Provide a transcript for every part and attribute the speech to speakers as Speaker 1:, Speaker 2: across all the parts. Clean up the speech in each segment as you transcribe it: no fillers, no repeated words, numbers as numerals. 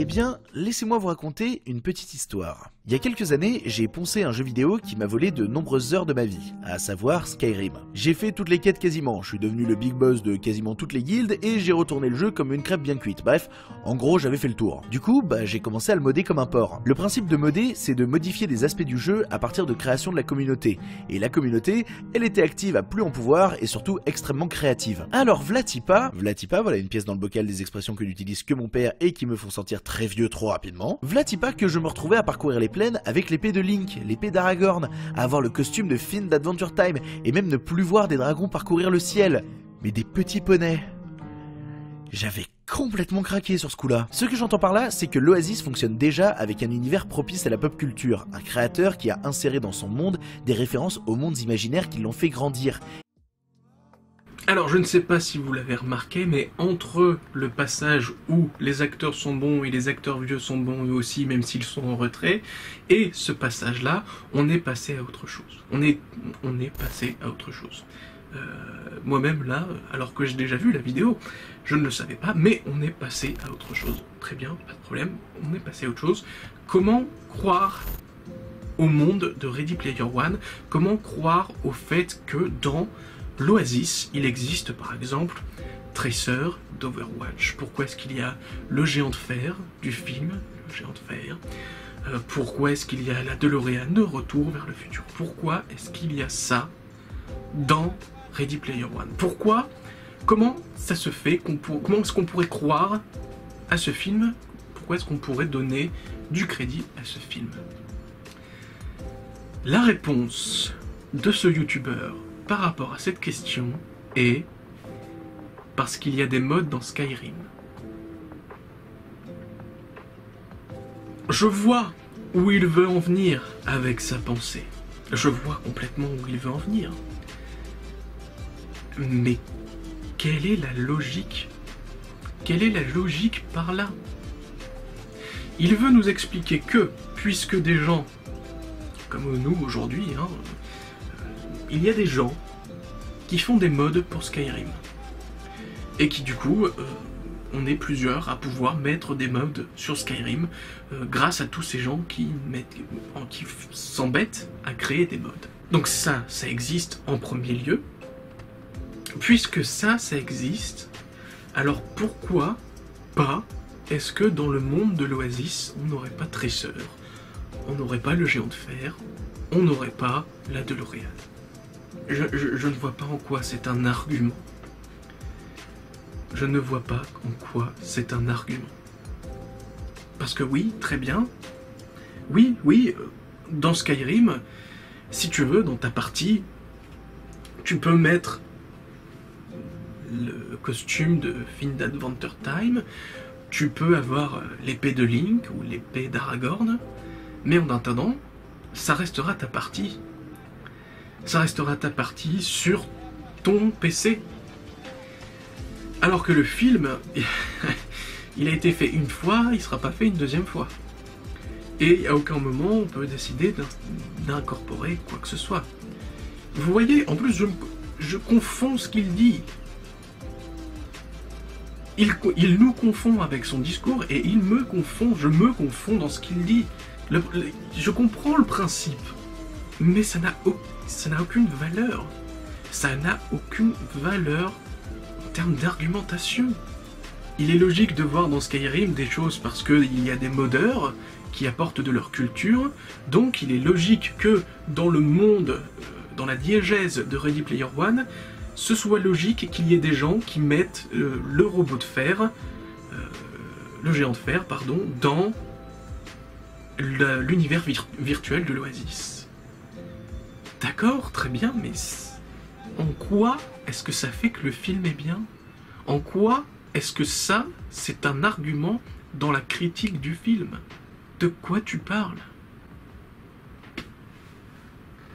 Speaker 1: bien, laissez-moi vous raconter une petite histoire. Il y a quelques années, j'ai poncé un jeu vidéo qui m'a volé de nombreuses heures de ma vie, à savoir Skyrim. J'ai fait toutes les quêtes quasiment, je suis devenu le big boss de quasiment toutes les guildes et j'ai retourné le jeu comme une crêpe bien cuite. Bref, en gros j'avais fait le tour. Du coup, j'ai commencé à le modder comme un porc. Le principe de modder, c'est de modifier des aspects du jeu à partir de création de la communauté. Et la communauté, elle était active à plus en pouvoir et surtout extrêmement créative. Alors Vlatipa, voilà une pièce dans le bocal des expressions que n'utilise que mon père et qui me font sentir très vieux trop rapidement. Vlatipa que je me retrouvais à parcourir les plaines avec l'épée de Link, l'épée d'Aragorn, à avoir le costume de Finn d'Adventure Time et même ne plus voir des dragons parcourir le ciel, mais des petits poneys. J'avais complètement craqué sur ce coup-là. Ce que j'entends par là, c'est que l'Oasis fonctionne déjà avec un univers propice à la pop culture, un créateur qui a inséré dans son monde des références aux mondes imaginaires qui l'ont fait grandir.
Speaker 2: Alors je ne sais pas si vous l'avez remarqué, mais entre le passage où les acteurs sont bons et les acteurs vieux sont bons eux aussi, même s'ils sont en retrait, et ce passage-là, on est passé à autre chose. On est passé à autre chose. Moi-même là, alors que j'ai déjà vu la vidéo, je ne le savais pas, mais on est passé à autre chose. Très bien, pas de problème, on est passé à autre chose. Comment croire au monde de Ready Player One? Comment croire au fait que dans l'Oasis, il existe par exemple Tracer d'Overwatch? Pourquoi est-ce qu'il y a le géant de fer du film, le géant de fer? Pourquoi est-ce qu'il y a la DeLorean de Retour vers le futur? Pourquoi est-ce qu'il y a ça dans Ready Player One? Pourquoi? Comment ça se fait? Comment est-ce qu'on pourrait croire à ce film? Pourquoi est-ce qu'on pourrait donner du crédit à ce film? La réponse de ce youtubeur par rapport à cette question est parce qu'il y a des mods dans Skyrim. Je vois où il veut en venir avec sa pensée. Je vois complètement où il veut en venir. Mais quelle est la logique? Quelle est la logique par là? Il veut nous expliquer que, puisque des gens, comme nous aujourd'hui, il y a des gens qui font des mods pour Skyrim. Et qui du coup, on est plusieurs à pouvoir mettre des mods sur Skyrim grâce à tous ces gens qui s'embêtent à créer des mods. Donc ça existe en premier lieu. Puisque ça existe, alors pourquoi pas est-ce que dans le monde de l'Oasis, on n'aurait pas Tracer, on n'aurait pas le géant de fer, on n'aurait pas la DeLorean? Je ne vois pas en quoi c'est un argument. Je ne vois pas en quoi c'est un argument. Parce que oui, très bien. Oui, dans Skyrim, si tu veux, dans ta partie, tu peux mettre le costume de Finn d'Adventure Time, tu peux avoir l'épée de Link ou l'épée d'Aragorn, mais en attendant, ça restera ta partie. Ça restera ta partie sur ton PC. Alors que le film, il a été fait une fois, il ne sera pas fait une deuxième fois. Et à aucun moment on peut décider d'incorporer quoi que ce soit. Vous voyez, en plus je confonds ce qu'il dit. Il nous confond avec son discours et je me confonds dans ce qu'il dit. Je comprends le principe, mais ça n'a aucune valeur. Ça n'a aucune valeur en termes d'argumentation. Il est logique de voir dans Skyrim des choses parce qu'il y a des modeurs qui apportent de leur culture, donc il est logique que dans le monde, dans la diégèse de Ready Player One, ce soit logique qu'il y ait des gens qui mettent le robot de fer, le géant de fer, pardon, dans l'univers virtuel de l'Oasis. D'accord, très bien, mais en quoi est-ce que ça fait que le film est bien? En quoi est-ce que ça, c'est un argument dans la critique du film? De quoi tu parles?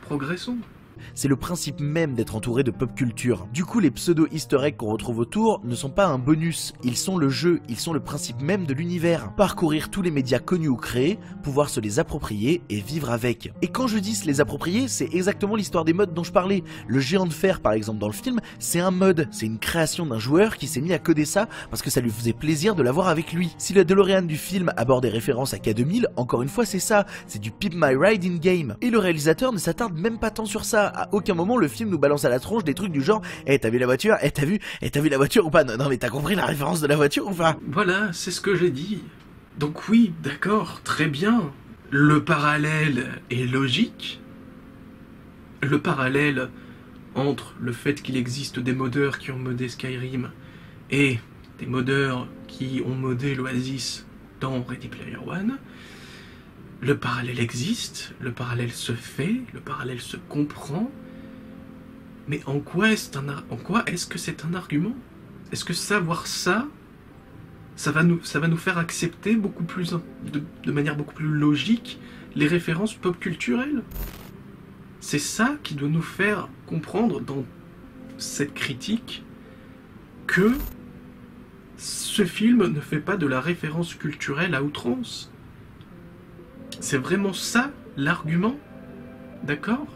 Speaker 2: Progressons.
Speaker 1: c'est le principe même d'être entouré de pop culture. Du coup, les pseudo easter eggs qu'on retrouve autour ne sont pas un bonus, ils sont le jeu, ils sont le principe même de l'univers. Parcourir tous les médias connus ou créés, pouvoir se les approprier et vivre avec. Et quand je dis se les approprier, c'est exactement l'histoire des modes dont je parlais. Le géant de fer par exemple dans le film, c'est un mode, c'est une création d'un joueur qui s'est mis à coder ça parce que ça lui faisait plaisir de l'avoir avec lui. Si la DeLorean du film aborde des références à K2000, encore une fois c'est ça, c'est du Pimp My Ride in game. Et le réalisateur ne s'attarde même pas tant sur ça, à aucun moment le film nous balance à la tronche des trucs du genre « Eh t'as vu la voiture? Eh t'as vu la voiture ou pas? Non mais t'as compris la référence de la voiture ou pas ?»
Speaker 2: Voilà, c'est ce que j'ai dit. Donc oui, d'accord, très bien. Le parallèle est logique. Le parallèle entre le fait qu'il existe des modeurs qui ont modé Skyrim et des modeurs qui ont modé l'Oasis dans Ready Player One, le parallèle existe, le parallèle se fait, le parallèle se comprend, mais en quoi est-ce que c'est un argument? Est-ce que savoir ça, ça va nous faire accepter de manière beaucoup plus logique les références pop culturelles? C'est ça qui doit nous faire comprendre dans cette critique que ce film ne fait pas de la référence culturelle à outrance. C'est vraiment ça l'argument? D'accord?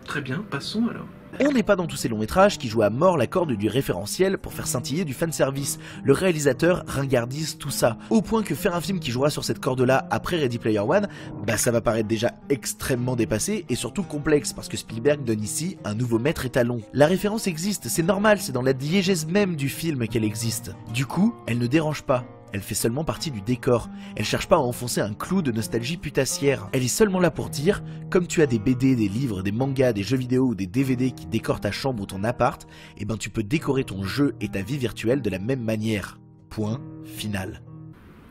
Speaker 2: Très bien, passons alors.
Speaker 1: On n'est pas dans tous ces longs métrages qui jouent à mort la corde du référentiel pour faire scintiller du fanservice. Le réalisateur ringardise tout ça, au point que faire un film qui jouera sur cette corde-là après Ready Player One, bah ça va paraître déjà extrêmement dépassé et surtout complexe, parce que Spielberg donne ici un nouveau maître étalon. La référence existe, c'est normal, c'est dans la diégèse même du film qu'elle existe. Du coup, elle ne dérange pas. Elle fait seulement partie du décor. Elle cherche pas à enfoncer un clou de nostalgie putassière. Elle est seulement là pour dire, comme tu as des BD, des livres, des mangas, des jeux vidéo ou des DVD qui décorent ta chambre ou ton appart, eh ben tu peux décorer ton jeu et ta vie virtuelle de la même manière. Point final.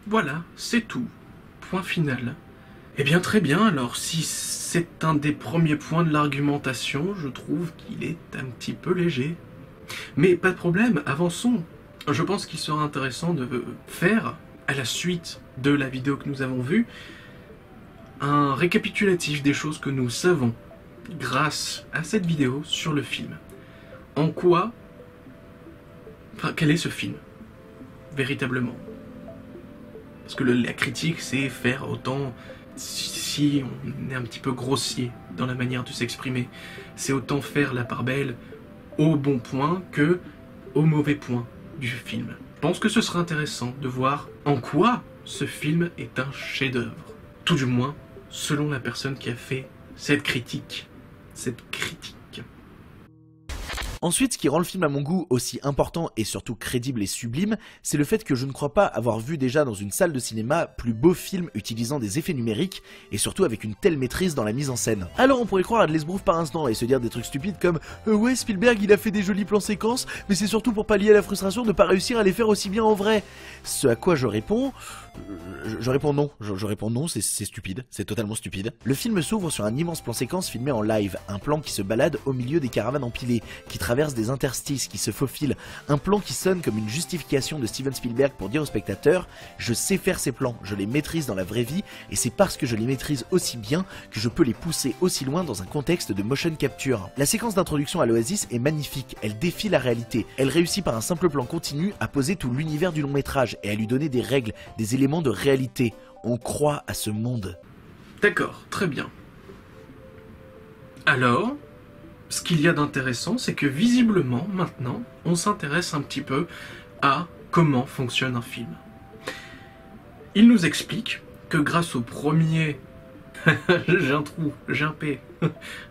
Speaker 2: Voilà, c'est tout. Point final. Eh bien très bien, alors si c'est un des premiers points de l'argumentation, je trouve qu'il est un petit peu léger. Mais pas de problème, avançons. Je pense qu'il sera intéressant de faire, à la suite de la vidéo que nous avons vue, un récapitulatif des choses que nous savons grâce à cette vidéo sur le film. En quoi... Enfin, quel est ce film, véritablement? Parce que la critique, c'est faire autant... Si on est un petit peu grossier dans la manière de s'exprimer, c'est autant faire la part belle au bon point que au mauvais point du film. Je pense que ce sera intéressant de voir en quoi ce film est un chef-d'œuvre. Tout du moins, selon la personne qui a fait cette critique.
Speaker 1: Ensuite, ce qui rend le film à mon goût aussi important et surtout crédible et sublime, c'est le fait que je ne crois pas avoir vu déjà dans une salle de cinéma plus beau film utilisant des effets numériques et surtout avec une telle maîtrise dans la mise en scène. Alors on pourrait croire à de l'esbrouf par instant et se dire des trucs stupides comme ouais Spielberg il a fait des jolis plans séquences mais c'est surtout pour pallier à la frustration de ne pas réussir à les faire aussi bien en vrai. Ce à quoi je réponds... Je réponds non, c'est stupide, c'est totalement stupide. Le film s'ouvre sur un immense plan séquence filmé en live, un plan qui se balade au milieu des caravanes empilées, qui traverse des interstices, qui se faufilent, un plan qui sonne comme une justification de Steven Spielberg pour dire au spectateur « Je sais faire ces plans, je les maîtrise dans la vraie vie, et c'est parce que je les maîtrise aussi bien que je peux les pousser aussi loin dans un contexte de motion capture. » La séquence d'introduction à l'Oasis est magnifique, elle défie la réalité, elle réussit par un simple plan continu à poser tout l'univers du long métrage et à lui donner des règles, des éléments de réalité. On croit à ce monde.
Speaker 2: D'accord, très bien. Alors, ce qu'il y a d'intéressant, c'est que visiblement, maintenant, on s'intéresse un petit peu à comment fonctionne un film. Il nous explique que grâce au premier... j'ai un trou, j'ai un P.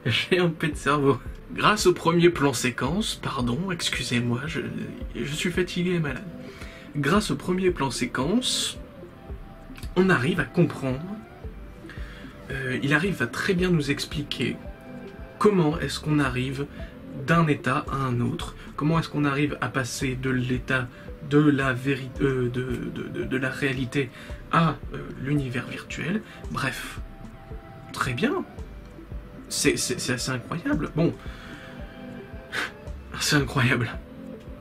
Speaker 2: J'ai un P de cerveau. Grâce au premier plan séquence, pardon, excusez-moi, je suis fatigué et malade. Grâce au premier plan séquence, on arrive à comprendre, il arrive à très bien nous expliquer comment est-ce qu'on arrive d'un état à un autre, comment est-ce qu'on arrive à passer de l'état de la de la réalité à l'univers virtuel. Bref, très bien, c'est assez incroyable. Bon, c'est incroyable.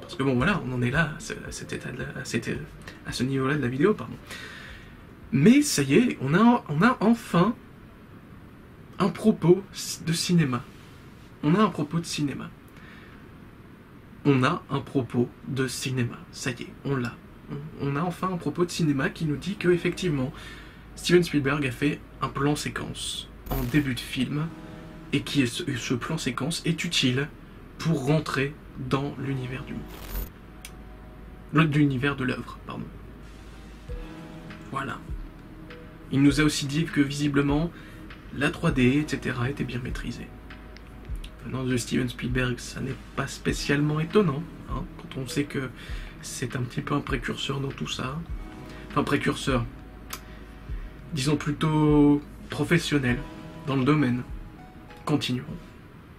Speaker 2: Parce que bon voilà, on en est là, à ce niveau-là de la vidéo, pardon. Mais ça y est, on a enfin un propos de cinéma. On a un propos de cinéma. On a un propos de cinéma. Ça y est, on l'a. On a enfin un propos de cinéma qui nous dit que, effectivement, Steven Spielberg a fait un plan séquence en début de film et que ce plan séquence est utile pour rentrer dans l'univers du monde. L'univers de l'œuvre, pardon. Voilà. Il nous a aussi dit que, visiblement, la 3D, etc., était bien maîtrisée. Venant de Steven Spielberg, ça n'est pas spécialement étonnant, hein, quand on sait que c'est un petit peu un précurseur dans tout ça. Enfin, précurseur. Disons plutôt professionnel dans le domaine. Continuons.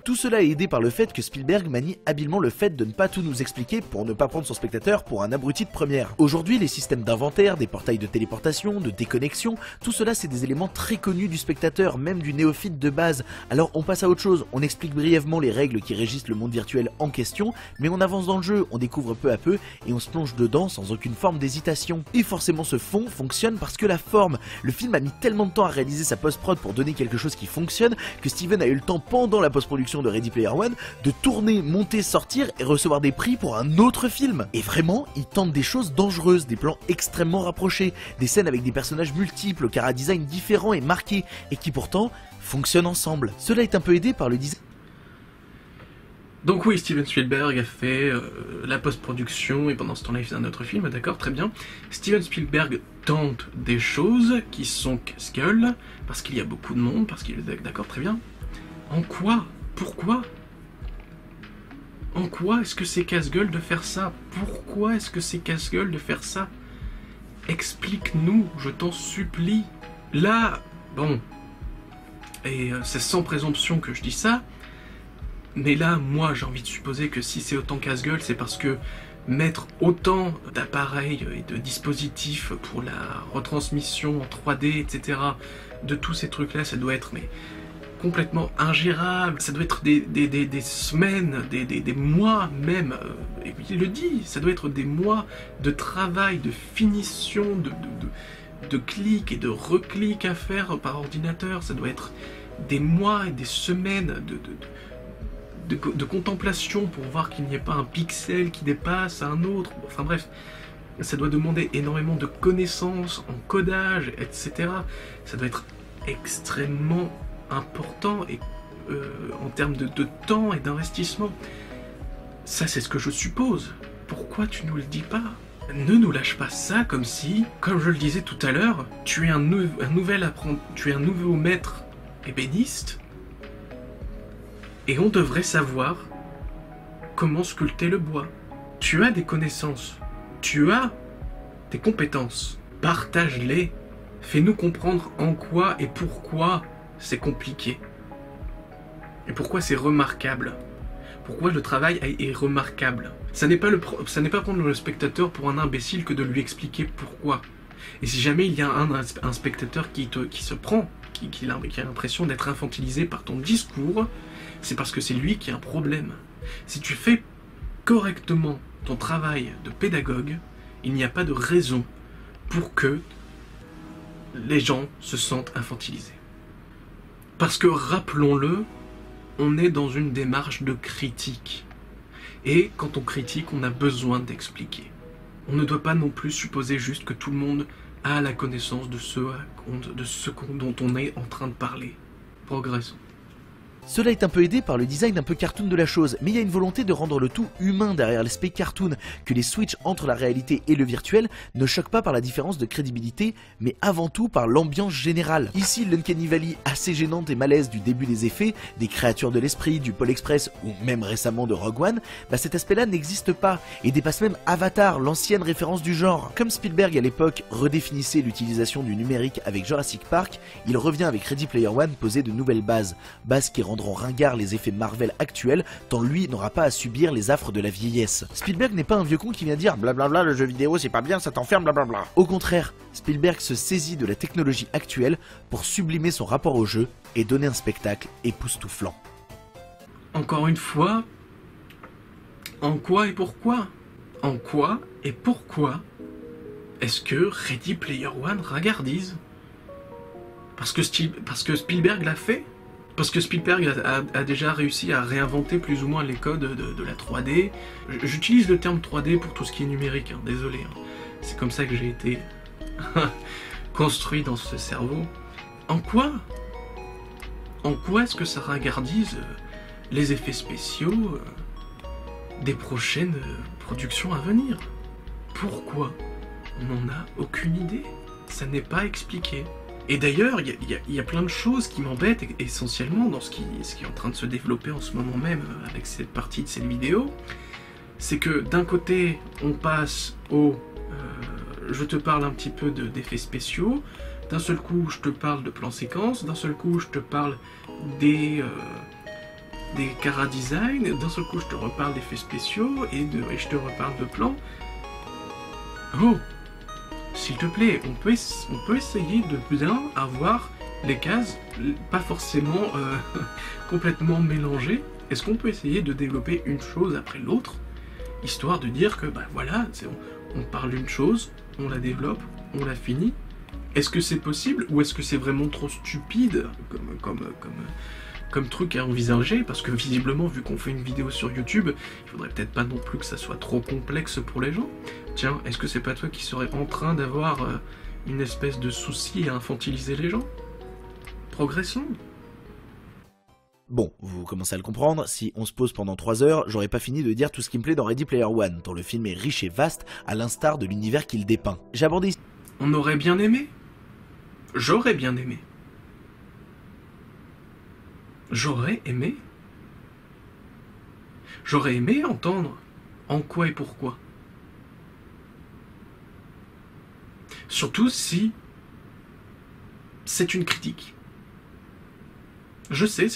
Speaker 1: Tout cela est aidé par le fait que Spielberg manie habilement le fait de ne pas tout nous expliquer pour ne pas prendre son spectateur pour un abruti de première. Aujourd'hui, les systèmes d'inventaire, des portails de téléportation, de déconnexion, tout cela c'est des éléments très connus du spectateur, même du néophyte de base. Alors on passe à autre chose, on explique brièvement les règles qui régissent le monde virtuel en question, mais on avance dans le jeu, on découvre peu à peu et on se plonge dedans sans aucune forme d'hésitation. Et forcément ce fond fonctionne parce que la forme. Le film a mis tellement de temps à réaliser sa post-prod pour donner quelque chose qui fonctionne que Steven a eu le temps pendant la post-production de Ready Player One de tourner, monter, sortir et recevoir des prix pour un autre film. Et vraiment, il tente des choses dangereuses, des plans extrêmement rapprochés, des scènes avec des personnages multiples, car à design différent et marqué, et qui pourtant fonctionnent ensemble. Cela est un peu aidé par le design.
Speaker 2: Donc oui, Steven Spielberg a fait la post-production et pendant ce temps-là il faisait un autre film, d'accord, très bien. Steven Spielberg tente des choses qui sont casse-gueule, parce qu'il y a beaucoup de monde, parce qu'il est d'accord, très bien. En quoi? Pourquoi? En quoi est-ce que c'est casse-gueule de faire ça? Pourquoi est-ce que c'est casse-gueule de faire ça? Explique-nous, je t'en supplie. Là, bon, et c'est sans présomption que je dis ça, mais là, moi, j'ai envie de supposer que si c'est autant casse-gueule, c'est parce que mettre autant d'appareils et de dispositifs pour la retransmission en 3D, etc., de tous ces trucs-là, ça doit être complètement ingérable, ça doit être des semaines, des mois même, et il le dit, ça doit être des mois de travail, de finition, de clics et de reclics à faire par ordinateur, ça doit être des mois et des semaines de contemplation pour voir qu'il n'y ait pas un pixel qui dépasse un autre, enfin bref, ça doit demander énormément de connaissances en codage, etc. Ça doit être extrêmement important et en termes de temps et d'investissement. Ça, c'est ce que je suppose. Pourquoi tu nous le dis pas? Ne nous lâche pas ça comme si, comme je le disais tout à l'heure, tu es un nouveau maître ébéniste et on devrait savoir comment sculpter le bois. Tu as des connaissances, tu as des compétences, partage-les, fais-nous comprendre en quoi et pourquoi c'est compliqué. Et pourquoi c'est remarquable. Pourquoi le travail est remarquable. Ça n'est pas prendre le spectateur pour un imbécile que de lui expliquer pourquoi. Et si jamais il y a un spectateur qui a l'impression d'être infantilisé par ton discours, c'est parce que c'est lui qui a un problème. Si tu fais correctement ton travail de pédagogue, il n'y a pas de raison pour que les gens se sentent infantilisés. Parce que, rappelons-le, on est dans une démarche de critique. Et quand on critique, on a besoin d'expliquer. On ne doit pas non plus supposer juste que tout le monde a la connaissance de ce dont on est en train de parler. Progressons.
Speaker 1: Cela est un peu aidé par le design un peu cartoon de la chose, mais il y a une volonté de rendre le tout humain derrière l'aspect cartoon, que les switches entre la réalité et le virtuel ne choquent pas par la différence de crédibilité, mais avant tout par l'ambiance générale. Ici, l'Uncanny Valley assez gênante et malaise du début des effets, des créatures de l'esprit, du Pôle Express ou même récemment de Rogue One, cet aspect-là n'existe pas, et dépasse même Avatar, l'ancienne référence du genre. Comme Spielberg à l'époque redéfinissait l'utilisation du numérique avec Jurassic Park, il revient avec Ready Player One poser de nouvelles bases qui rendront ringards les effets Marvel actuels, tant lui n'aura pas à subir les affres de la vieillesse. Spielberg n'est pas un vieux con qui vient dire blablabla le jeu vidéo c'est pas bien, ça t'enferme blablabla. Au contraire, Spielberg se saisit de la technologie actuelle pour sublimer son rapport au jeu et donner un spectacle époustouflant.
Speaker 2: Encore une fois, en quoi et pourquoi? En quoi et pourquoi est-ce que Ready Player One ringardise? Parce que Spielberg l'a fait? Parce que Spielberg a déjà réussi à réinventer plus ou moins les codes de la 3D. J'utilise le terme 3D pour tout ce qui est numérique, hein, désolé. Hein. C'est comme ça que j'ai été construit dans ce cerveau. En quoi est-ce que ça ringardise les effets spéciaux des prochaines productions à venir? Pourquoi? On n'en a aucune idée. Ça n'est pas expliqué. Et d'ailleurs, il y a plein de choses qui m'embêtent essentiellement dans ce qui est en train de se développer en ce moment même avec cette partie de cette vidéo. C'est que d'un côté, on passe au je te parle un petit peu d'effets spéciaux, d'un seul coup je te parle de plans séquences, d'un seul coup je te parle des chara design, d'un seul coup je te reparle d'effets spéciaux et je te reparle de plans. Oh, s'il te plaît, on peut essayer de bien avoir les cases, pas forcément complètement mélangées. Est-ce qu'on peut essayer de développer une chose après l'autre, histoire de dire que, bah voilà, on parle d'une chose, on la développe, on la finit. Est-ce que c'est possible, ou est-ce que c'est vraiment trop stupide comme truc à envisager? Parce que visiblement, vu qu'on fait une vidéo sur YouTube, il faudrait peut-être pas non plus que ça soit trop complexe pour les gens. Tiens, est-ce que c'est pas toi qui serais en train d'avoir une espèce de souci à infantiliser les gens? Progressons.
Speaker 1: Bon, vous commencez à le comprendre, si on se pose pendant 3 heures, j'aurais pas fini de dire tout ce qui me plaît dans Ready Player One, dont le film est riche et vaste, à l'instar de l'univers qu'il dépeint. J'ai abordé ici...
Speaker 2: On aurait bien aimé. J'aurais bien aimé. J'aurais aimé. J'aurais aimé entendre en quoi et pourquoi. Surtout si c'est une critique. Je sais,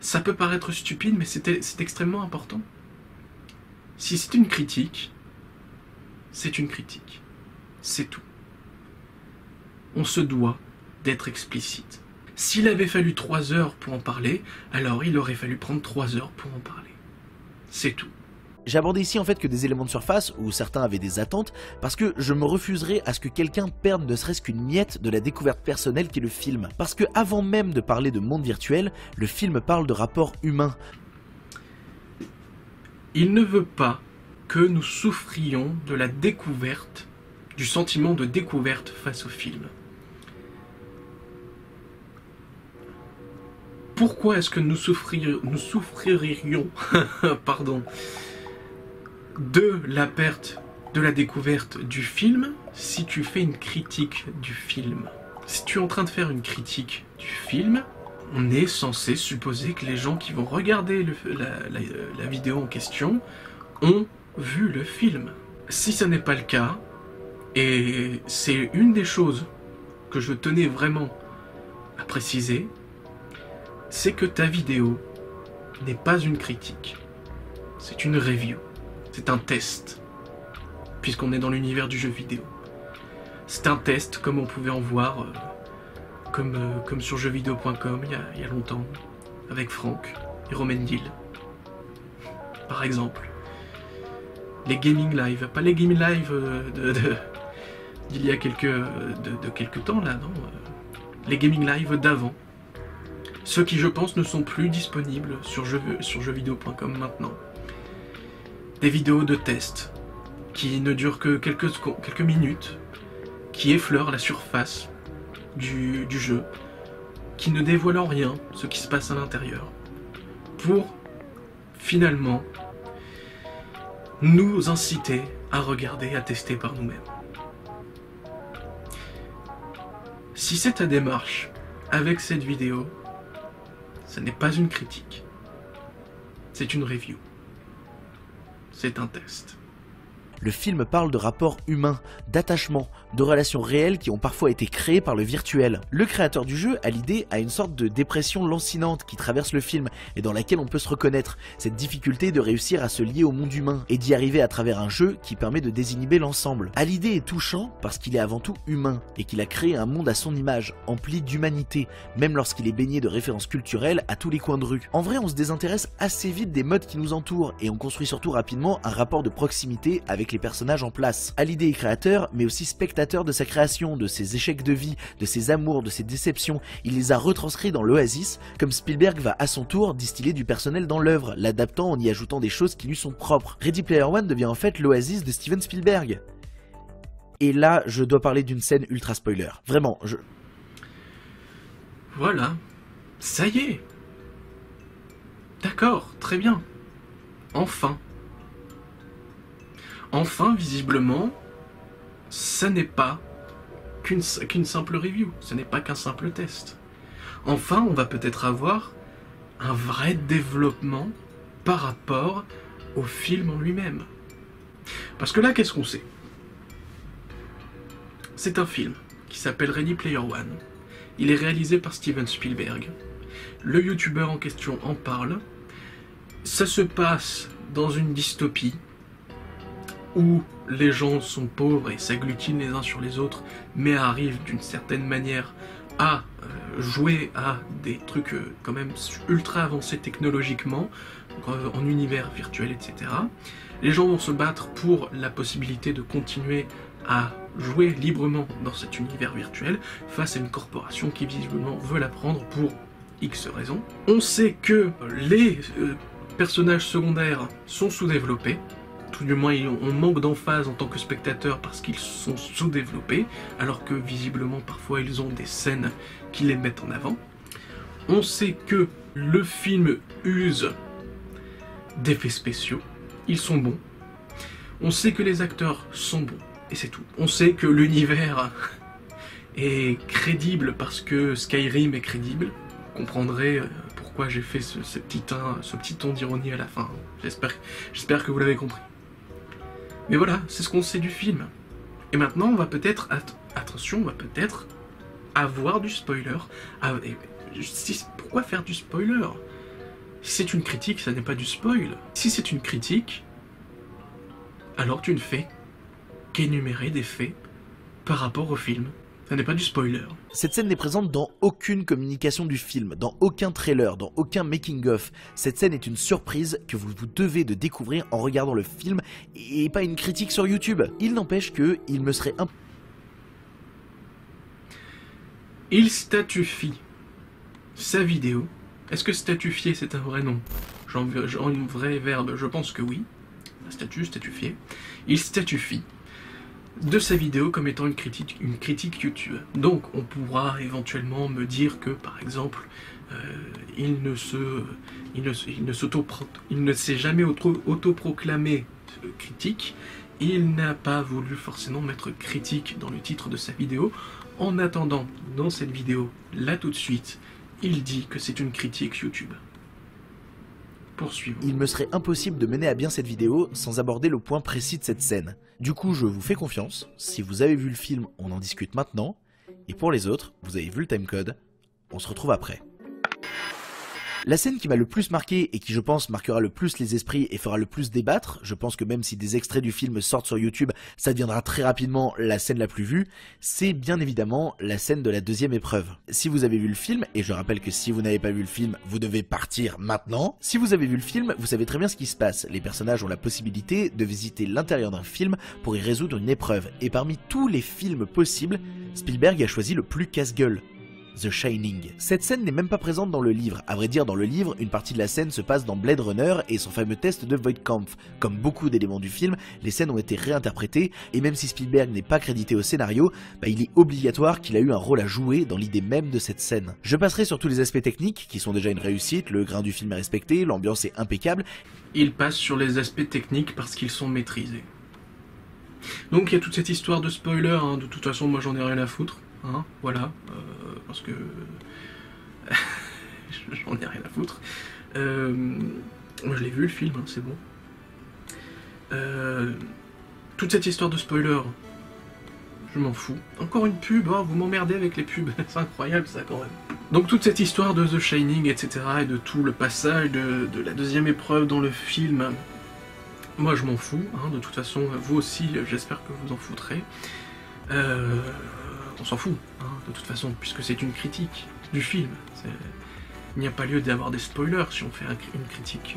Speaker 2: ça peut paraître stupide, mais c'est extrêmement important. Si c'est une critique, c'est une critique. C'est tout. On se doit d'être explicite. S'il avait fallu 3 heures pour en parler, alors il aurait fallu prendre 3 heures pour en parler. C'est tout.
Speaker 1: J'ai abordé ici en fait que des éléments de surface où certains avaient des attentes parce que je me refuserais à ce que quelqu'un perde ne serait-ce qu'une miette de la découverte personnelle qu'est le film. Parce que avant même de parler de monde virtuel, le film parle de rapports humains.
Speaker 2: Il ne veut pas que nous souffrions de la découverte, du sentiment de découverte face au film. Pourquoi est-ce que nous souffririons pardon, de la perte de la découverte du film si tu fais une critique du film? Si tu es en train de faire une critique du film, on est censé supposer que les gens qui vont regarder la vidéo en question ont vu le film. Si ce n'est pas le cas, et c'est une des choses que je tenais vraiment à préciser, c'est que ta vidéo n'est pas une critique, c'est une review. C'est un test, puisqu'on est dans l'univers du jeu vidéo. C'est un test comme on pouvait en voir, comme sur jeuxvideo.com il y a longtemps, avec Franck et Romendil, par exemple. Les gaming live, pas les gaming live d'il y a quelques temps là, non. Les gaming live d'avant. Ceux qui, je pense, ne sont plus disponibles sur jeuxvideo.com maintenant. Des vidéos de test qui ne durent que quelques minutes, qui effleurent la surface du jeu, qui ne dévoilent en rien ce qui se passe à l'intérieur, pour finalement nous inciter à regarder, à tester par nous-mêmes. Si c'est ta démarche avec cette vidéo, ce n'est pas une critique, c'est une review. C'est un test.
Speaker 1: Le film parle de rapports humains, d'attachement, de relations réelles qui ont parfois été créées par le virtuel. Le créateur du jeu a l'idée à une sorte de dépression lancinante qui traverse le film et dans laquelle on peut se reconnaître, cette difficulté de réussir à se lier au monde humain et d'y arriver à travers un jeu qui permet de désinhiber l'ensemble. Hallyday est touchant parce qu'il est avant tout humain et qu'il a créé un monde à son image, empli d'humanité, même lorsqu'il est baigné de références culturelles à tous les coins de rue. En vrai, on se désintéresse assez vite des modes qui nous entourent et on construit surtout rapidement un rapport de proximité avec les personnages en place. Hallyday est créateur, mais aussi spectateur de sa création, de ses échecs de vie, de ses amours, de ses déceptions. Il les a retranscrits dans l'Oasis, comme Spielberg va à son tour distiller du personnel dans l'œuvre, l'adaptant en y ajoutant des choses qui lui sont propres. Ready Player One devient en fait l'Oasis de Steven Spielberg. Et là, je dois parler d'une scène ultra spoiler. Vraiment,
Speaker 2: Voilà. Ça y est. D'accord, très bien. Enfin. Enfin, visiblement, ça n'est pas qu'une simple review. Ce n'est pas qu'un simple test. Enfin, on va peut-être avoir un vrai développement par rapport au film en lui-même. Parce que là, qu'est-ce qu'on sait? C'est un film qui s'appelle Ready Player One. Il est réalisé par Steven Spielberg. Le youtubeur en question en parle. Ça se passe dans une dystopie où les gens sont pauvres et s'agglutinent les uns sur les autres, mais arrivent d'une certaine manière à jouer à des trucs quand même ultra avancés technologiquement, en univers virtuel, etc. Les gens vont se battre pour la possibilité de continuer à jouer librement dans cet univers virtuel face à une corporation qui visiblement veut la prendre pour X raisons. On sait que les personnages secondaires sont sous-développés, tout du moins on manque d'emphase en tant que spectateur parce qu'ils sont sous-développés, alors que visiblement parfois ils ont des scènes qui les mettent en avant. On sait que le film use d'effets spéciaux, ils sont bons. On sait que les acteurs sont bons, et c'est tout. On sait que l'univers est crédible parce que Skyrim est crédible. Vous comprendrez pourquoi j'ai fait ce petit ton d'ironie à la fin. J'espère que vous l'avez compris. Mais voilà, c'est ce qu'on sait du film. Et maintenant, on va peut-être, attention, on va peut-être avoir du spoiler. Pourquoi faire du spoiler? Si c'est une critique, ça n'est pas du spoil. Si c'est une critique, alors tu ne fais qu'énumérer des faits par rapport au film. Ça n'est pas du spoiler.
Speaker 1: Cette scène n'est présente dans aucune communication du film, dans aucun trailer, dans aucun making-of. Cette scène est une surprise que vous devez de découvrir en regardant le film et pas une critique sur YouTube. Il n'empêche que il me serait
Speaker 2: Il statufie sa vidéo. Est-ce que statufier c'est un vrai nom? Genre un vrai verbe, je pense que oui. Statufier. Il statufie de sa vidéo comme étant une critique YouTube. Donc on pourra éventuellement me dire que par exemple il ne s'est jamais autoproclamé critique, il n'a pas voulu forcément mettre critique dans le titre de sa vidéo. En attendant, dans cette vidéo, là tout de suite, il dit que c'est une critique YouTube. Poursuivons.
Speaker 1: Il me serait impossible de mener à bien cette vidéo sans aborder le point précis de cette scène. Du coup, je vous fais confiance. Si vous avez vu le film, on en discute maintenant. Et pour les autres, vous avez vu le timecode. On se retrouve après. La scène qui m'a le plus marqué et qui je pense marquera le plus les esprits et fera le plus débattre, je pense que même si des extraits du film sortent sur YouTube, ça deviendra très rapidement la scène la plus vue, c'est bien évidemment la scène de la deuxième épreuve. Si vous avez vu le film, et je rappelle que si vous n'avez pas vu le film, vous devez partir maintenant. Si vous avez vu le film, vous savez très bien ce qui se passe. Les personnages ont la possibilité de visiter l'intérieur d'un film pour y résoudre une épreuve. Et parmi tous les films possibles, Spielberg a choisi le plus casse-gueule. The Shining. Cette scène n'est même pas présente dans le livre. À vrai dire, dans le livre, une partie de la scène se passe dans Blade Runner et son fameux test de Voight-Kampff. Comme beaucoup d'éléments du film, les scènes ont été réinterprétées et même si Spielberg n'est pas crédité au scénario, il est obligatoire qu'il a eu un rôle à jouer dans l'idée même de cette scène. Je passerai sur tous les aspects techniques qui sont déjà une réussite, le grain du film est respecté, l'ambiance est impeccable.
Speaker 2: Il passe sur les aspects techniques parce qu'ils sont maîtrisés. Donc il y a toute cette histoire de spoiler, hein. De toute façon moi j'en ai rien à foutre. Hein, voilà, parce que j'en ai rien à foutre. Moi je l'ai vu le film, hein, c'est bon. Toute cette histoire de spoiler, je m'en fous. Encore une pub, oh, vous m'emmerdez avec les pubs, c'est incroyable ça quand même. Donc toute cette histoire de The Shining, etc. et de tout le passage de la deuxième épreuve dans le film, moi je m'en fous, hein, de toute façon vous aussi j'espère que vous en foutrez. On s'en fout, hein, de toute façon, puisque c'est une critique du film. Il n'y a pas lieu d'avoir des spoilers si on fait une critique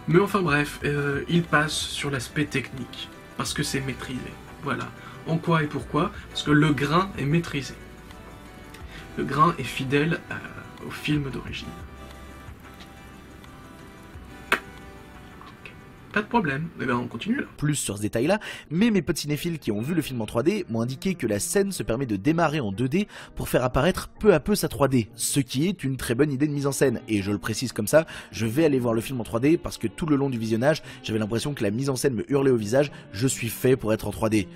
Speaker 2: Mais enfin bref, il passe sur l'aspect technique, parce que c'est maîtrisé. Voilà. En quoi et pourquoi? Parce que le grain est maîtrisé. Le grain est fidèle au film d'origine. Pas de problème, eh ben on continue là.
Speaker 1: Plus sur ce détail-là, mais mes potes cinéphiles qui ont vu le film en 3D m'ont indiqué que la scène se permet de démarrer en 2D pour faire apparaître peu à peu sa 3D, ce qui est une très bonne idée de mise en scène, et je le précise comme ça, je vais aller voir le film en 3D parce que tout le long du visionnage, j'avais l'impression que la mise en scène me hurlait au visage, je suis fait pour être en 3D.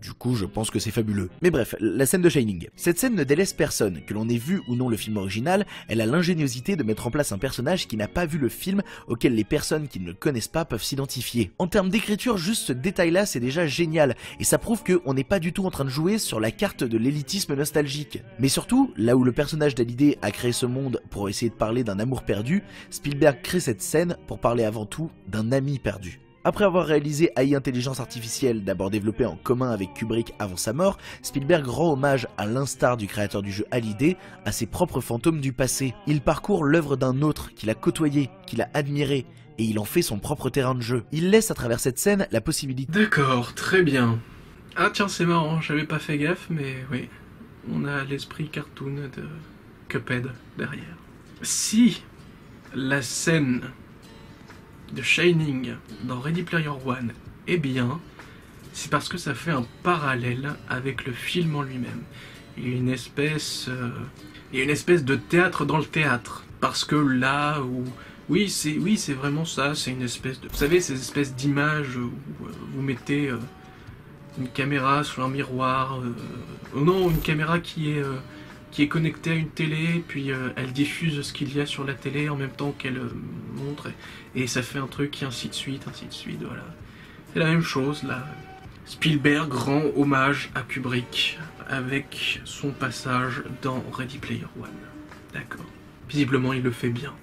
Speaker 1: Du coup, je pense que c'est fabuleux. Mais bref, la scène de Shining. Cette scène ne délaisse personne, que l'on ait vu ou non le film original, elle a l'ingéniosité de mettre en place un personnage qui n'a pas vu le film, auquel les personnes qui ne le connaissent pas peuvent s'identifier. En termes d'écriture, juste ce détail-là, c'est déjà génial, et ça prouve qu'on n'est pas du tout en train de jouer sur la carte de l'élitisme nostalgique. Mais surtout, là où le personnage d'Hallyday a créé ce monde pour essayer de parler d'un amour perdu, Spielberg crée cette scène pour parler avant tout d'un ami perdu. Après avoir réalisé AI Intelligence Artificielle, d'abord développée en commun avec Kubrick avant sa mort, Spielberg rend hommage, à l'instar du créateur du jeu Hallyday, à ses propres fantômes du passé. Il parcourt l'œuvre d'un autre qu'il a côtoyé, qu'il a admiré, et il en fait son propre terrain de jeu. Il laisse à travers cette scène la possibilité...
Speaker 2: D'accord, très bien. Ah tiens, c'est marrant, j'avais pas fait gaffe, mais oui, on a l'esprit cartoon de Cuphead derrière. Si la scène de Shining dans Ready Player One est bien, c'est parce que ça fait un parallèle avec le film en lui-même. Il y a une espèce de théâtre dans le théâtre, parce que là où oui c'est vraiment ça, c'est une espèce de, vous savez, ces espèces d'images où vous mettez une caméra sur un miroir, non, une caméra qui est connectée à une télé, puis elle diffuse ce qu'il y a sur la télé en même temps qu'elle montre, et ça fait un truc, et ainsi de suite, voilà. C'est la même chose, là. Spielberg rend hommage à Kubrick avec son passage dans Ready Player One. D'accord. Visiblement, il le fait bien.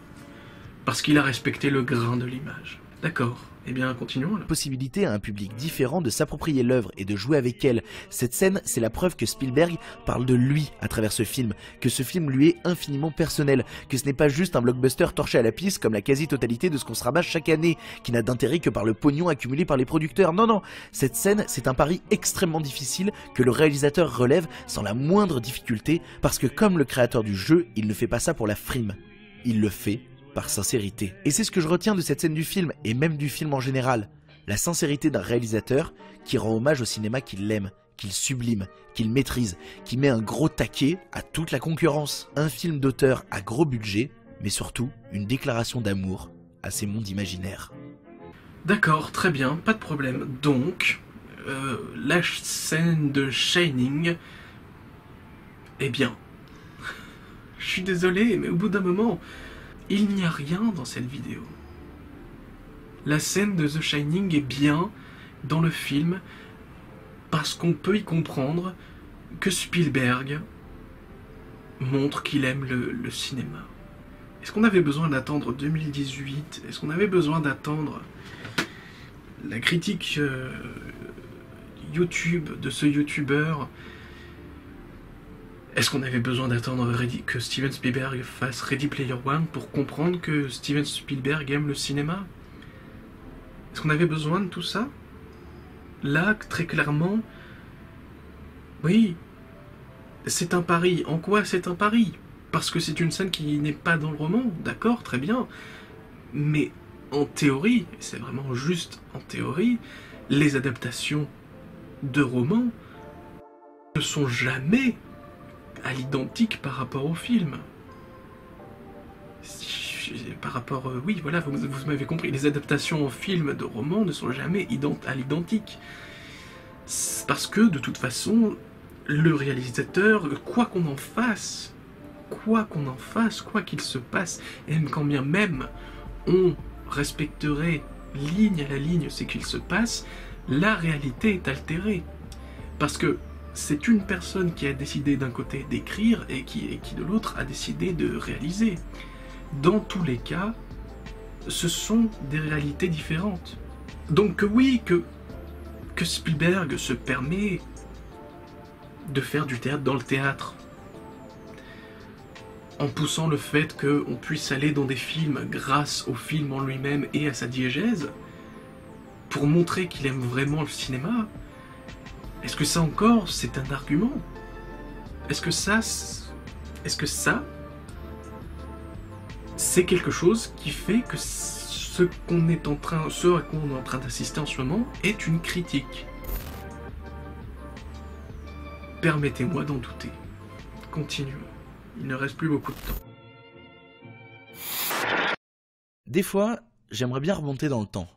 Speaker 2: Parce qu'il a respecté le grain de l'image. D'accord. Eh bien, continuons là.
Speaker 1: Possibilité à un public différent de s'approprier l'œuvre et de jouer avec elle. Cette scène, c'est la preuve que Spielberg parle de lui à travers ce film, que ce film lui est infiniment personnel, que ce n'est pas juste un blockbuster torché à la pisse comme la quasi-totalité de ce qu'on se rabâche chaque année, qui n'a d'intérêt que par le pognon accumulé par les producteurs. Non, non, cette scène, c'est un pari extrêmement difficile que le réalisateur relève sans la moindre difficulté, parce que comme le créateur du jeu, il ne fait pas ça pour la frime. Il le fait par sincérité. Et c'est ce que je retiens de cette scène du film, et même du film en général. La sincérité d'un réalisateur qui rend hommage au cinéma qu'il aime, qu'il sublime, qu'il maîtrise, qui met un gros taquet à toute la concurrence. Un film d'auteur à gros budget, mais surtout une déclaration d'amour à ces mondes imaginaires.
Speaker 2: D'accord, très bien, pas de problème. Donc, la scène de Shining est bien. Je suis désolé, mais au bout d'un moment, il n'y a rien dans cette vidéo. La scène de The Shining est bien dans le film parce qu'on peut y comprendre que Spielberg montre qu'il aime le cinéma. Est-ce qu'on avait besoin d'attendre 2018? Est-ce qu'on avait besoin d'attendre la critique YouTube de ce youtubeur? Est-ce qu'on avait besoin d'attendre que Steven Spielberg fasse Ready Player One pour comprendre que Steven Spielberg aime le cinéma? Est-ce qu'on avait besoin de tout ça? Là, très clairement, oui, c'est un pari. En quoi c'est un pari? Parce que c'est une scène qui n'est pas dans le roman, d'accord, très bien. Mais en théorie, c'est vraiment juste en théorie, les adaptations de romans ne sont jamais à l'identique par rapport au film. Par rapport... oui, voilà, vous m'avez compris. Les adaptations en film de romans ne sont jamais à l'identique. Parce que, de toute façon, le réalisateur, quoi qu'on en fasse, quoi qu'il se passe, et quand bien même on respecterait ligne à la ligne ce qu'il se passe, la réalité est altérée. Parce que c'est une personne qui a décidé d'un côté d'écrire et qui de l'autre a décidé de réaliser. Dans tous les cas, ce sont des réalités différentes. Donc oui, que Spielberg se permet de faire du théâtre dans le théâtre. en poussant le fait qu'on puisse aller dans des films grâce au film en lui-même et à sa diégèse, pour montrer qu'il aime vraiment le cinéma, est-ce que ça encore, c'est un argument? Est-ce que ça, c'est quelque chose qui fait que ce à quoi on est en train d'assister en ce moment est une critique? Permettez-moi d'en douter. Continuons. Il ne reste plus beaucoup de temps.
Speaker 1: Des fois, j'aimerais bien remonter dans le temps.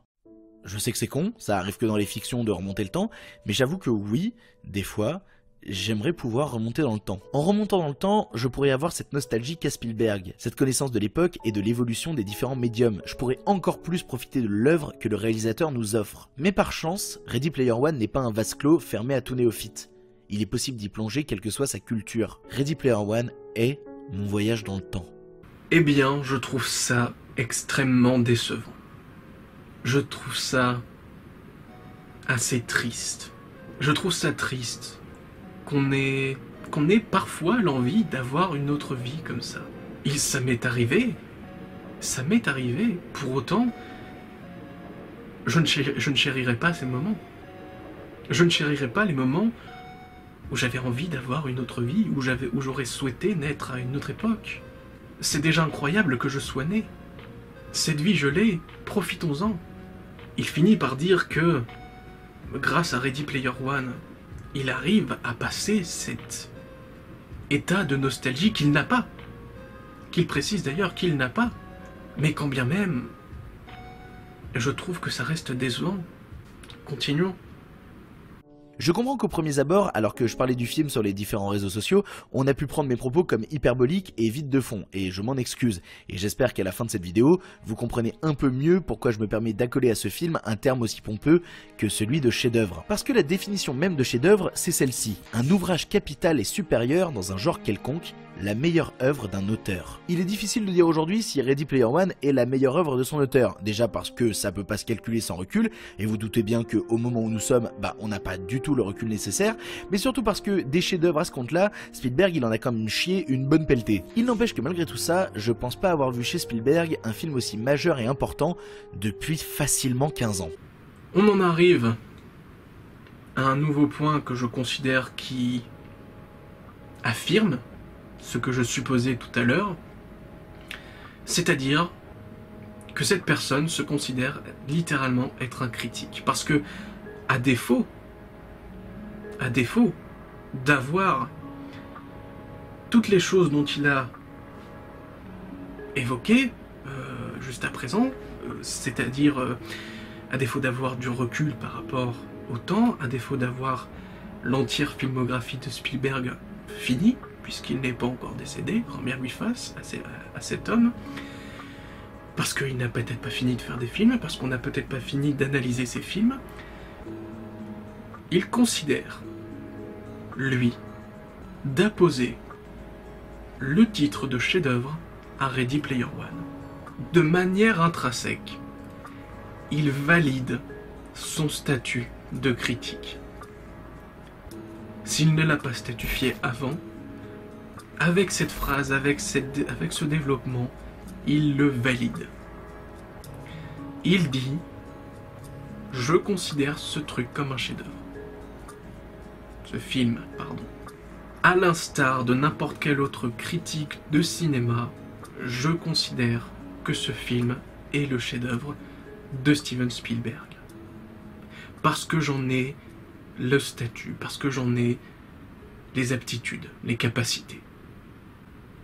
Speaker 1: Je sais que c'est con, ça arrive que dans les fictions de remonter le temps, mais j'avoue que oui, des fois, j'aimerais pouvoir remonter dans le temps. En remontant dans le temps, je pourrais avoir cette nostalgie qu'a Spielberg, cette connaissance de l'époque et de l'évolution des différents médiums. Je pourrais encore plus profiter de l'œuvre que le réalisateur nous offre. Mais par chance, Ready Player One n'est pas un vase clos fermé à tout néophyte. Il est possible d'y plonger quelle que soit sa culture. Ready Player One est mon voyage dans le temps.
Speaker 2: Eh bien, je trouve ça extrêmement décevant. Je trouve ça assez triste. Je trouve ça triste qu'on ait parfois l'envie d'avoir une autre vie comme ça. Ça m'est arrivé. Pour autant, je ne chérirai pas ces moments. Je ne chérirai pas les moments où j'avais envie d'avoir une autre vie, où j'aurais souhaité naître à une autre époque. C'est déjà incroyable que je sois né. Cette vie, je l'ai, profitons-en. Il finit par dire que, grâce à Ready Player One, il arrive à passer cet état de nostalgie qu'il n'a pas. Qu'il précise d'ailleurs qu'il n'a pas. Mais quand bien même, je trouve que ça reste décevant. Continuons.
Speaker 1: Je comprends qu'aux premiers abords, alors que je parlais du film sur les différents réseaux sociaux, on a pu prendre mes propos comme hyperboliques et vides de fond, et je m'en excuse. Et j'espère qu'à la fin de cette vidéo, vous comprenez un peu mieux pourquoi je me permets d'accoler à ce film un terme aussi pompeux que celui de chef-d'œuvre. Parce que la définition même de chef-d'œuvre, c'est celle-ci. Un ouvrage capital et supérieur dans un genre quelconque, la meilleure œuvre d'un auteur. Il est difficile de dire aujourd'hui si Ready Player One est la meilleure œuvre de son auteur, déjà parce que ça peut pas se calculer sans recul, et vous doutez bien qu'au moment où nous sommes, on n'a pas du tout le recul nécessaire, mais surtout parce que des chefs-d'œuvre à ce compte-là, Spielberg il en a quand même chié une bonne pelletée. Il n'empêche que malgré tout ça, je pense pas avoir vu chez Spielberg un film aussi majeur et important depuis facilement 15 ans.
Speaker 2: On en arrive à un nouveau point que je considère qui affirme ce que je supposais tout à l'heure, c'est-à-dire que cette personne se considère littéralement être un critique. Parce que, à défaut d'avoir toutes les choses dont il a évoquées juste à présent, c'est-à-dire à défaut d'avoir du recul par rapport au temps, à défaut d'avoir l'entière filmographie de Spielberg finie, puisqu'il n'est pas encore décédé, grand bien lui fasse à cet homme, parce qu'il n'a peut-être pas fini de faire des films, parce qu'on n'a peut-être pas fini d'analyser ses films, il considère, lui, d'apposer le titre de chef-d'œuvre à Ready Player One. De manière intrinsèque, il valide son statut de critique. S'il ne l'a pas statué avant, avec cette phrase, avec ce développement, il le valide. Il dit « Je considère ce truc comme un chef-d'œuvre. » Ce film, pardon. À l'instar de n'importe quel autre critique de cinéma, je considère que ce film est le chef-d'œuvre de Steven Spielberg. Parce que j'en ai le statut, parce que j'en ai les aptitudes, les capacités.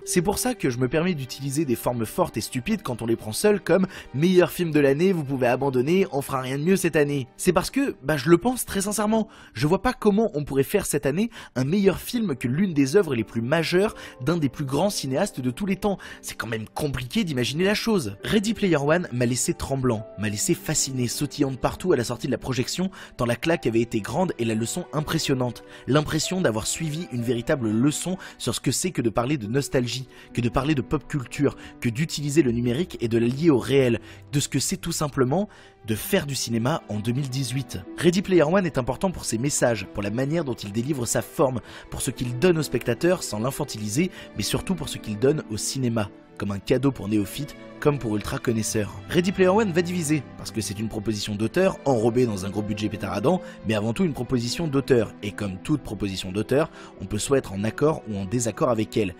Speaker 1: C'est pour ça que je me permets d'utiliser des formes fortes et stupides quand on les prend seuls comme « meilleur film de l'année, vous pouvez abandonner, on fera rien de mieux cette année ». C'est parce que, je le pense très sincèrement, je vois pas comment on pourrait faire cette année un meilleur film que l'une des œuvres les plus majeures d'un des plus grands cinéastes de tous les temps. C'est quand même compliqué d'imaginer la chose. Ready Player One m'a laissé tremblant, m'a laissé fasciné, sautillant de partout à la sortie de la projection, tant la claque avait été grande et la leçon impressionnante. L'impression d'avoir suivi une véritable leçon sur ce que c'est que de parler de nostalgie, technologie, que de parler de pop culture, que d'utiliser le numérique et de la lier au réel, de ce que c'est tout simplement de faire du cinéma en 2018. Ready Player One est important pour ses messages, pour la manière dont il délivre sa forme, pour ce qu'il donne au spectateur sans l'infantiliser, mais surtout pour ce qu'il donne au cinéma, comme un cadeau pour néophytes, comme pour ultra connaisseurs. Ready Player One va diviser, parce que c'est une proposition d'auteur, enrobée dans un gros budget pétaradant, mais avant tout une proposition d'auteur, et comme toute proposition d'auteur, on peut soit être en accord ou en désaccord avec elle.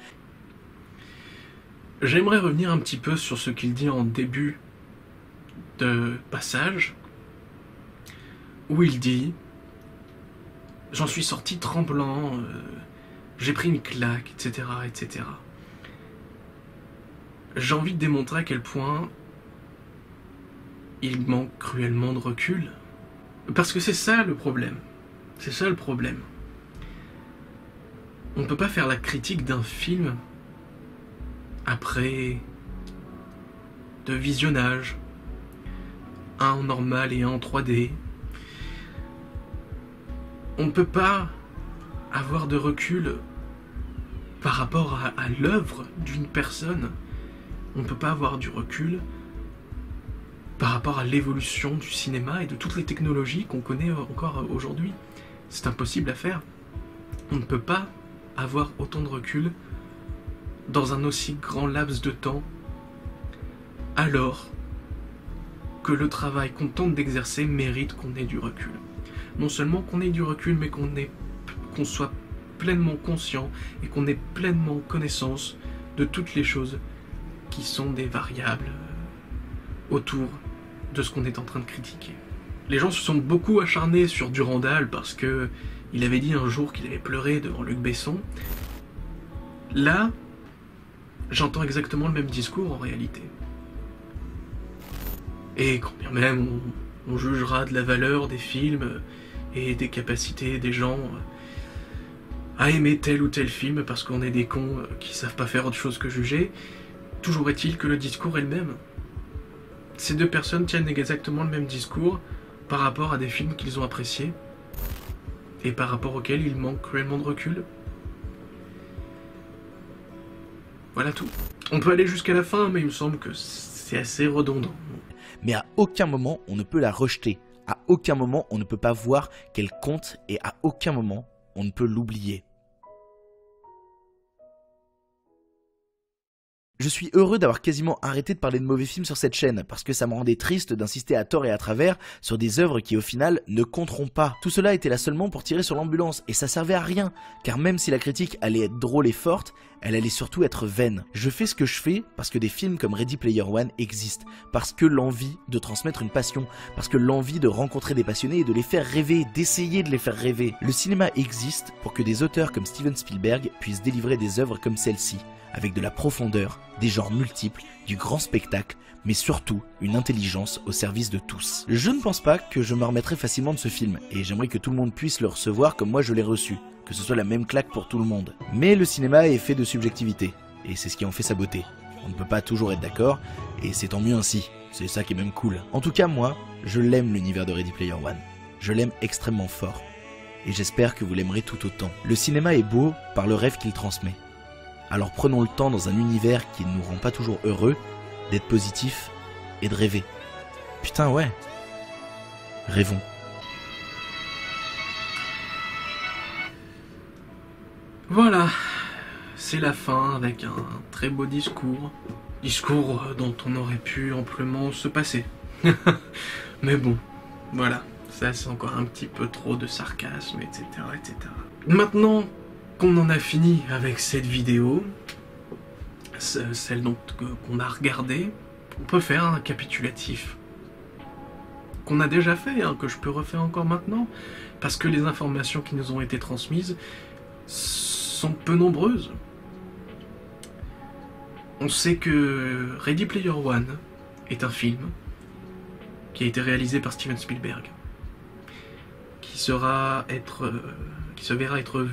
Speaker 2: J'aimerais revenir un petit peu sur ce qu'il dit en début de passage, où il dit « J'en suis sorti tremblant, j'ai pris une claque, etc. etc. » J'ai envie de démontrer à quel point il manque cruellement de recul. Parce que c'est ça le problème. C'est ça le problème. On ne peut pas faire la critique d'un film après de visionnage, un en normal et un en 3D. On ne peut pas avoir de recul par rapport à l'œuvre d'une personne. On ne peut pas avoir du recul par rapport à l'évolution du cinéma et de toutes les technologies qu'on connaît encore aujourd'hui. C'est impossible à faire. On ne peut pas avoir autant de recul dans un aussi grand laps de temps, alors que le travail qu'on tente d'exercer mérite qu'on ait du recul. Non seulement qu'on ait du recul, mais qu'on soit pleinement conscient et qu'on ait pleinement connaissance de toutes les choses qui sont des variables autour de ce qu'on est en train de critiquer. Les gens se sont beaucoup acharnés sur Durandal parce que il avait dit un jour qu'il avait pleuré devant Luc Besson. Là, j'entends exactement le même discours en réalité. Et quand bien même on jugera de la valeur des films et des capacités des gens à aimer tel ou tel film parce qu'on est des cons qui savent pas faire autre chose que juger, toujours est-il que le discours est le même. Ces deux personnes tiennent exactement le même discours par rapport à des films qu'ils ont appréciés et par rapport auxquels il manque cruellement de recul. Voilà tout. On peut aller jusqu'à la fin, mais il me semble que c'est assez redondant.
Speaker 1: Mais à aucun moment on ne peut la rejeter, à aucun moment on ne peut pas voir qu'elle compte et à aucun moment on ne peut l'oublier. Je suis heureux d'avoir quasiment arrêté de parler de mauvais films sur cette chaîne, parce que ça me rendait triste d'insister à tort et à travers sur des œuvres qui au final ne compteront pas. Tout cela était là seulement pour tirer sur l'ambulance, et ça servait à rien, car même si la critique allait être drôle et forte, elle allait surtout être vaine. Je fais ce que je fais parce que des films comme Ready Player One existent, parce que l'envie de transmettre une passion, parce que l'envie de rencontrer des passionnés et de les faire rêver, d'essayer de les faire rêver. Le cinéma existe pour que des auteurs comme Steven Spielberg puissent délivrer des œuvres comme celle-ci, avec de la profondeur, des genres multiples, du grand spectacle, mais surtout une intelligence au service de tous. Je ne pense pas que je me remettrai facilement de ce film, et j'aimerais que tout le monde puisse le recevoir comme moi je l'ai reçu, que ce soit la même claque pour tout le monde. Mais le cinéma est fait de subjectivité, et c'est ce qui en fait sa beauté. On ne peut pas toujours être d'accord, et c'est tant mieux ainsi, c'est ça qui est même cool. En tout cas moi, je l'aime l'univers de Ready Player One, je l'aime extrêmement fort, et j'espère que vous l'aimerez tout autant. Le cinéma est beau par le rêve qu'il transmet. Alors prenons le temps dans un univers qui ne nous rend pas toujours heureux, d'être positif et de rêver. Putain ouais, rêvons.
Speaker 2: Voilà, c'est la fin avec un très beau discours. Discours dont on aurait pu amplement se passer. Mais bon, voilà, ça c'est encore un petit peu trop de sarcasme, etc. etc. Maintenant qu'on en a fini avec cette vidéo, celle qu'on a regardée, on peut faire un récapitulatif. Qu'on a déjà fait, hein, que je peux refaire encore maintenant, parce que les informations qui nous ont été transmises sont peu nombreuses. On sait que Ready Player One est un film qui a été réalisé par Steven Spielberg, qui se verra être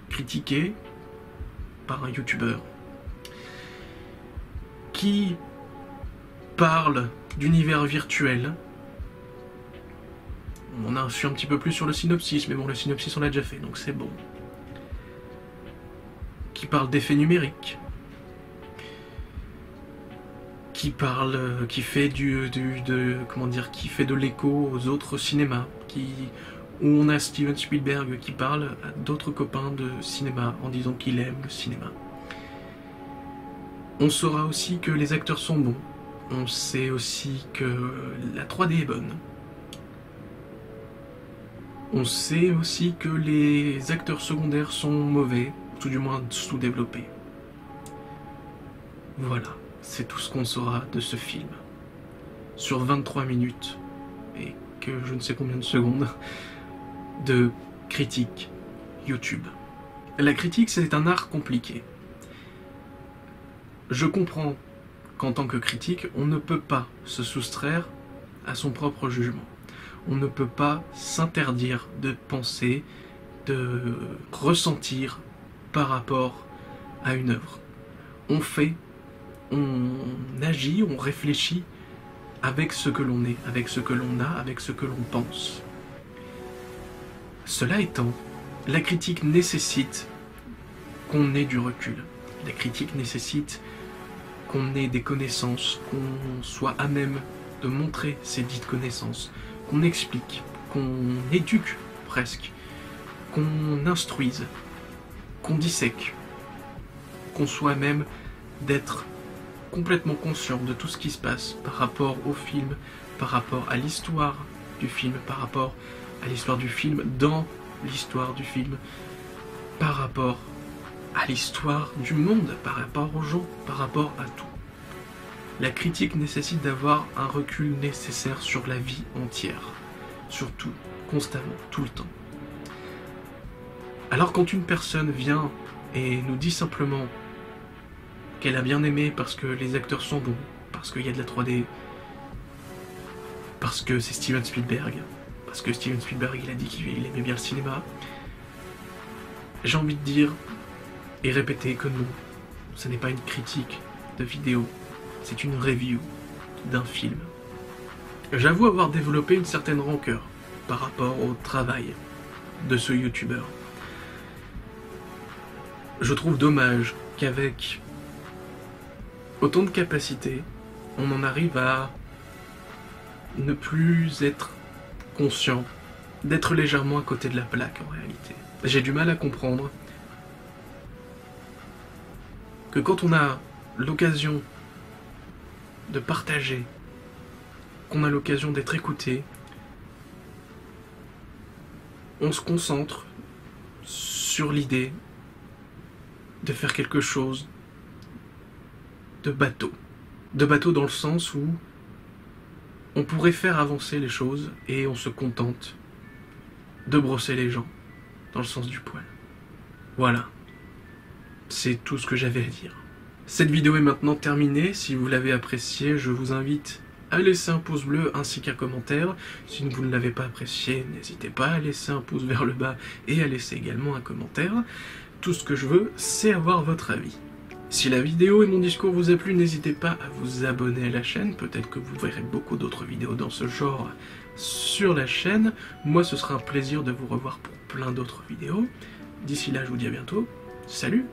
Speaker 2: critiqué par un youtubeur qui parle d'univers virtuel. On a su un petit peu plus sur le synopsis, mais bon, le synopsis on l'a déjà fait, donc c'est bon. Qui parle d'effets numériques, qui parle, qui fait qui fait de l'écho aux autres cinémas, où on a Steven Spielberg qui parle à d'autres copains de cinéma en disant qu'il aime le cinéma. On saura aussi que les acteurs sont bons. On sait aussi que la 3D est bonne. On sait aussi que les acteurs secondaires sont mauvais, tout du moins sous-développés. Voilà, c'est tout ce qu'on saura de ce film. Sur 23 minutes, et que je ne sais combien de secondes, de critique YouTube. La critique, c'est un art compliqué. Je comprends qu'en tant que critique, on ne peut pas se soustraire à son propre jugement. On ne peut pas s'interdire de penser, de ressentir par rapport à une œuvre. On fait, on agit, on réfléchit avec ce que l'on est, avec ce que l'on a, avec ce que l'on pense. Cela étant, la critique nécessite qu'on ait du recul. La critique nécessite qu'on ait des connaissances, qu'on soit à même de montrer ces dites connaissances, qu'on explique, qu'on éduque presque, qu'on instruise, qu'on dissèque, qu'on soit à même d'être complètement conscient de tout ce qui se passe par rapport au film, par rapport à l'histoire du film, par rapport à l'histoire du film dans l'histoire du film, par rapport à l'histoire du monde, par rapport aux gens, par rapport à tout. La critique nécessite d'avoir un recul nécessaire sur la vie entière, sur tout, constamment, tout le temps. Alors quand une personne vient et nous dit simplement qu'elle a bien aimé parce que les acteurs sont bons, parce qu'il y a de la 3D, parce que c'est Steven Spielberg, parce que Steven Spielberg il a dit qu'il aimait bien le cinéma, j'ai envie de dire et répéter que non, ce n'est pas une critique de vidéo, c'est une review d'un film. J'avoue avoir développé une certaine rancœur par rapport au travail de ce youtubeur. Je trouve dommage qu'avec autant de capacité, on en arrive à ne plus être conscient, d'être légèrement à côté de la plaque en réalité. J'ai du mal à comprendre que quand on a l'occasion de partager, qu'on a l'occasion d'être écouté, on se concentre sur l'idée de faire quelque chose de bateau. De bateau dans le sens où on pourrait faire avancer les choses et on se contente de brosser les gens dans le sens du poil. Voilà. C'est tout ce que j'avais à dire. Cette vidéo est maintenant terminée. Si vous l'avez appréciée, je vous invite à laisser un pouce bleu ainsi qu'un commentaire. Si vous ne l'avez pas apprécié, n'hésitez pas à laisser un pouce vers le bas et à laisser également un commentaire. Tout ce que je veux, c'est avoir votre avis. Si la vidéo et mon discours vous a plu, n'hésitez pas à vous abonner à la chaîne. Peut-être que vous verrez beaucoup d'autres vidéos dans ce genre sur la chaîne. Moi, ce sera un plaisir de vous revoir pour plein d'autres vidéos. D'ici là, je vous dis à bientôt. Salut!